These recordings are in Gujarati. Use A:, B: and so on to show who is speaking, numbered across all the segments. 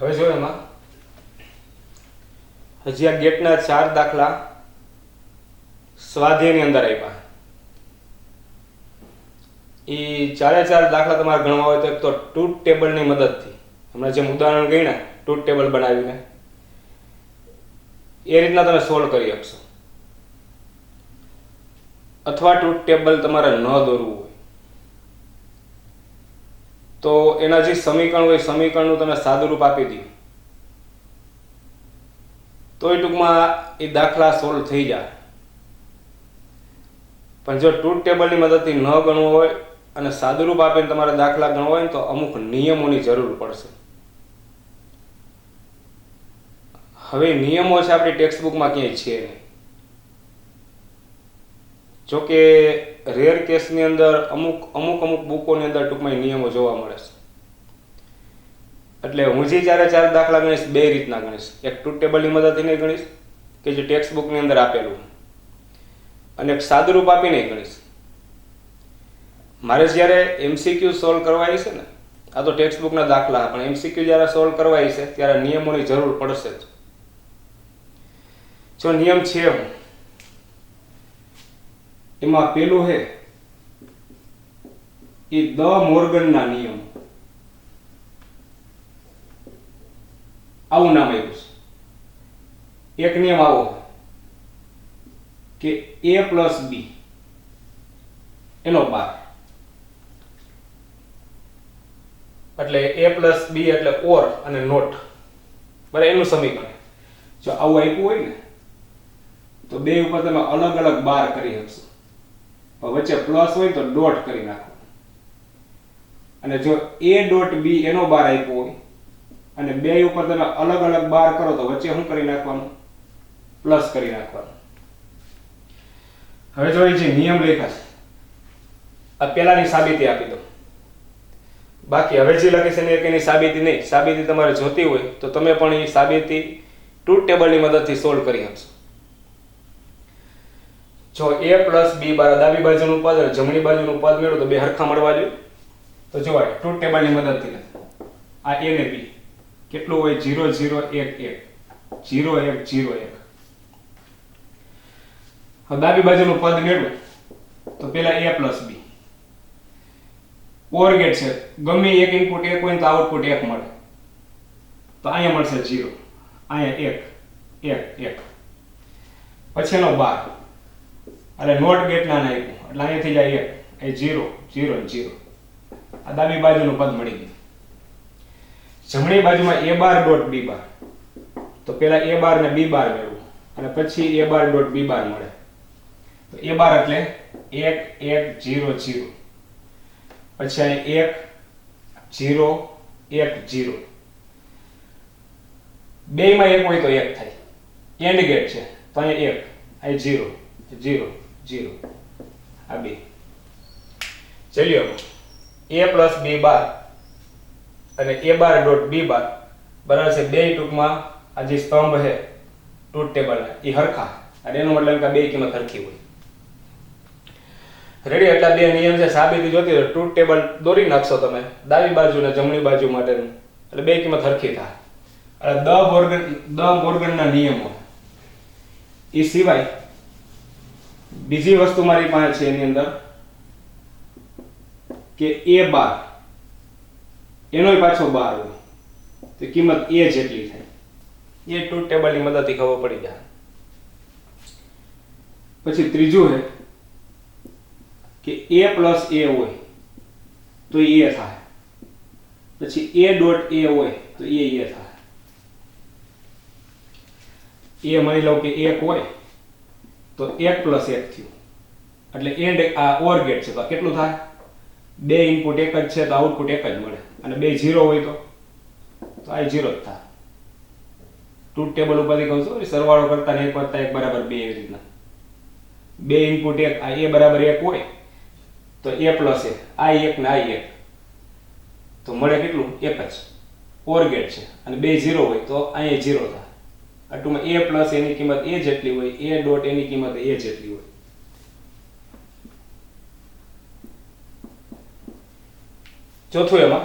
A: હવે જો એમાં હજી આ ગેટના 4 દાખલા સ્વાધ્યાયની અંદર આપ્યા. એ 4 દાખલા તમારે ગણવા હોય તો એક તો ટ્રુથ ટેબલની મદદથી, હમણાં જેમ ઉદાહરણ ગણ્યા ટ્રુથ ટેબલ બનાવીને એ રીતના તમે સોલ્વ કરી શકશો. અથવા ટ્રુથ ટેબલ તમારે ન દોરવું હોય તો એના જે સમીકરણ હોય સમીકરણનું તમે સાદું રૂપ આપી દો તો એ ટૂંકમાં એ દાખલા સોલ્વ થઈ જાય. પણ જો ટ્રુથ ટેબલની મદદથી ન ગણવું હોય અને સાદું રૂપ આપીને તમારે દાખલા ગણવા હોય ને તો અમુક નિયમોની જરૂર પડશે. હવે નિયમો છે આપણી ટેક્સ્ટ બુકમાં ક્યાંય છે નહીં. જોકે રેર કેસની અંદર અમુક બુકોની અંદર ટૂંકમાં નિયમો જોવા મળે છે. એટલે હું જે 4 દાખલા ગણીશ બે રીતના ગણીશ. એક ટ્રુથ ટેબલની મદદથી નહીં ગણીશ કે જે ટેક્સ્ટ બુકની અંદર આપેલું, અને એક સાદું રૂપ આપીને ગણીશ. મારે જ્યારે MCQ સોલ્વ કરવા છે ને, આ તો ટેક્સ્ટ બુકના દાખલા, પણ MCQ જ્યારે સોલ્વ કરવા છે ત્યારે નિયમોની જરૂર પડશે જ. જો નિયમ છે એમાં પેલું છે એ દ મોર્ગનના નિયમ, આવું નામ આપ્યું છે. એક નિયમ આવો કે A + B એનો 12, એટલે A + B એટલે ઓર અને નોટ, બરાબર, એનું સમીકરણ. જો આવું આપ્યું હોય ને તો બે ઉપર તમે અલગ અલગ બાર કરી શકશો. વચ્ચે પ્લસ હોય તો ડોટ કરી નાખો. અને જો A.B એનો બાર આપ્યો હોય અને બે ઉપર તમે અલગ અલગ બાર કરો તો વચ્ચે શું કરી નાખવાનું? પ્લસ કરી નાખવાનું. હવે જો જે નિયમ લખ્યા છે આ પેલાની સાબિતી આપી દો. બાકી હવે જે લખી છે ને એની સાબિતી નહીં. સાબિતી તમારે જોતી હોય તો તમે પણ એ સાબિતી ટ્રુથ ટેબલની મદદથી સોલ્વ કરી શકશો. જો A + B ડાબી બાજુનું પદ અને જમણી બાજુનું પદ મેળવો તો બે હરખા મળવા જોઈએ. તો જોવાય ટ્રુથ ટેબલની મદદથી આ A ને B કેટલું હોય? 0 0 1 1 0 1 0 1. હવે ડાબી બાજુનું પદ મેળવો તો પેલા A + B OR ગેટ છે, ગમે એક ઇનપુટ 1 હોય તો આઉટપુટ 1 મળે. તો અહીંયા મળશે 0, અહીંયા 1 1 1. પછી એનો 12 એટલે નોટ ગેટ ના નાખ્યું એટલે અહીંયાથી જાય 1 એ 0 0 0. આ ડાબી બાજુનું પદ મળી ગયું. જમણી બાજુમાં A·B તો પેલા A·ને B મેળવો અને પછી A·B મળે. તો A એટલે 1 1 0 0. પછી અહીં 1 0 1 0. બેયમાં 1 હોય તો 1 થાય. એન્ડ ગેટ છે તો અહીંયા 1 અહીં 0 0 0. આ બે ચલ્યો A + B અને A·B બરાબર છે. બે ટૂંકમાં આ જે સ્તંભ છે ટ્રુથ ટેબલના એ હરખા, અને એનો મતલબ કે બે કિંમત હરખી હોય. રેડી? એટલા બે નિયમ છે. સાબિતી જોતી હોય ટ્રુથ ટેબલ દોરી નાખશો તમે ડાબી બાજુ ને જમણી બાજુ માટેનું, એટલે બે કિંમત હરખી થાય. અને દ મોર્ગનના નિયમો એ સિવાય બીજી વસ્તુ મારી પાસે છે એની અંદર કે A12 એનોય પાછો 12 હોય તો કિંમત A જેટલી થાય. એ ટ્રુથ ટેબલની મદદથી ખબર પડી જાય. પછી ત્રીજું છે કે A + A હોય તો A થાય. પછી A.A હોય તો A થાય. A માની લો કે 1 હોય તો 1 + 1 થયું એટલે એન્ડ આ OR ગેટ છે તો કેટલું થાય? બે ઇનપુટ એક જ છે તો આઉટપુટ એક જ મળે. અને બે 0 હોય તો આ 0 જ થાય. ટ્રુથ ટેબલ ઉપરથી કહું છું સરવાળો કરતા ને 1 + 1 = 2 એવી રીતના. બે ઇનપુટ એક આ A = 1 હોય તો A + 1 આ 1 ને આ 1 તો મળે કેટલું? 1 જ. OR ગેટ છે અને બે 0 હોય તો અહીંયા 0 થાય. આટલુંમાં A + એની કિંમત A જેટલી હોય, A. એની કિંમત A જેટલી હોય. ચોથું એમાં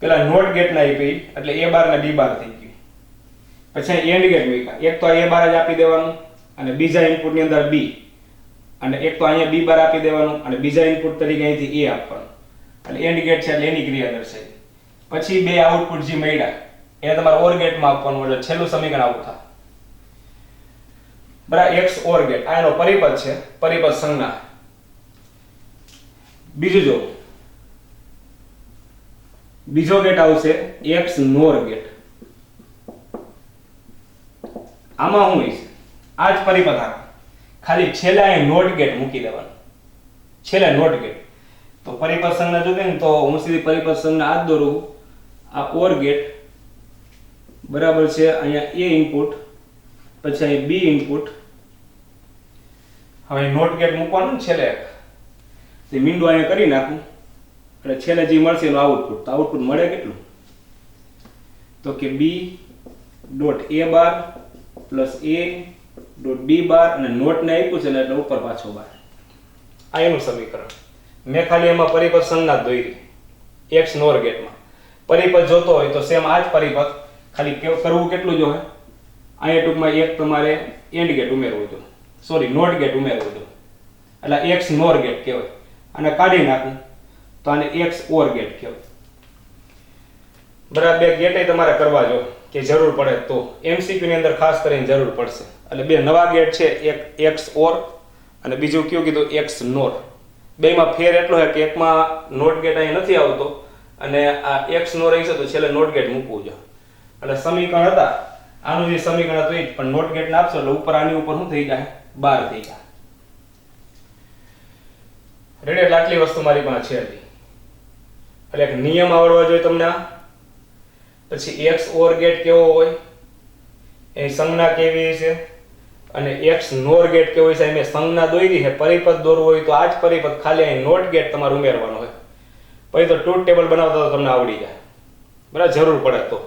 A: પેલા નોટ ગેટના આપી એટલે a બાર ને b બાર થઈ ગયું. પછી એન્ડ ગેટ મૂક્યા. એક તો a બાર જ આપી દેવાનું અને બીજા ઇનપુટ ની અંદર b, અને એક તો અહીંયા b બાર આપી દેવાનું અને બીજા ઇનપુટ તરીકે અહીંથી a આપવાનું. એટલે એન્ડ ગેટ છે એટલે એની ક્રિયા દર્શાવી. પછી બે આઉટપુટ જે મળ્યા એ તમારે ઓર ગેટમાં આપવાનું એટલે છેલ્લું સમીકરણ આવું થાય. બરાબર, x ઓર ગેટ આ એનો પરિપદ છે, પરિપદ સંજ્ઞા. બીજું જો બીજો ગેટ આવશે x નોર ગેટ. આમાં શું છે? આ જ પરિપદ આવે, ખાલી છેલ્લે અહીં નોટ ગેટ મૂકી દેવાનું, છેલ્લે નોટ ગેટ. તો પરિપદ સંજ્ઞા જો ને તો હું સીધી પરિપદ સંજ્ઞા આ જ દોરું. આ ઓર ગેટ બરાબર છે, અહીંયા a ઇનપુટ પછી અહીં b ઇનપુટ. હવે નોટ ગેટ મૂકવાનું ને છેલ્લે, તે મીંડું અહીંયા કરી નાખું એટલે છેલ્લે જે મળશે એનું આઉટપુટ. તો આઉટપુટ મળે કેટલું? તો કે b dot a bar plus a dot b બાર અને નોટ ને આપ્યું છે એટલે ઉપર પાછો બાર. આ એનું સમીકરણ. મેં ખાલી એમાં પરિપદ સંજ્ઞા દોરી x નોર ગેટમાં. પરિપદ જોતો હોય તો સેમ આ જ પરિપદ, ખાલી કરવું કેટલું જોઈએ? અહીંયા ટૂંકમાં એક તમારે એન્ડ ગેટ ઉમેરવું જોઈએ, સોરી નોટ ગેટ ઉમેરવું જોઈએ, એટલે x નોર ગેટ કહેવાય. અને કાઢી નાખું તો આને x ઓર ગેટ કહેવાય. બરાબર, બે ગેટે તમારે કરવા જો કે જરૂર પડે તો MCQ ની અંદર ખાસ કરીને જરૂર પડશે. એટલે બે નવા ગેટ છે, એક x ઓર અને બીજું કયું કીધું x નોર. બેમાં ફેર એટલો છે કે એકમાં નોટ ગેટ અહીં નથી આવતો અને આ x નોર હશે તો છેલ્લે નોટ ગેટ મૂકવું જોઈએ. એટલે સમીકરણ હતા આનું જે સમીકરણ હતું એ જ, પણ નોટ ગેટ આપશો એટલે ઉપર આની ઉપર શું થઈ જાય? 12 થઈ જાય. રેડી, એટલે આટલી વસ્તુ મારી પાસે છે. એટલે એક નિયમ આવડવા જોઈએ તમને. પછી x ઓર ગેટ કેવો હોય, એની સંજ્ઞા કેવી છે, અને x નોર ગેટ કેવો છે. મેં સંજ્ઞા દોરી છે, પરિપદ દોરવું હોય તો આ જ પરિપદ ખાલી અહીં નોટ ગેટ તમારે ઉમેરવાનો હોય. પછી તો ટ્રુથ ટેબલ બનાવતા તો તમને આવડી જાય. બરાબર, જરૂર પડે તો.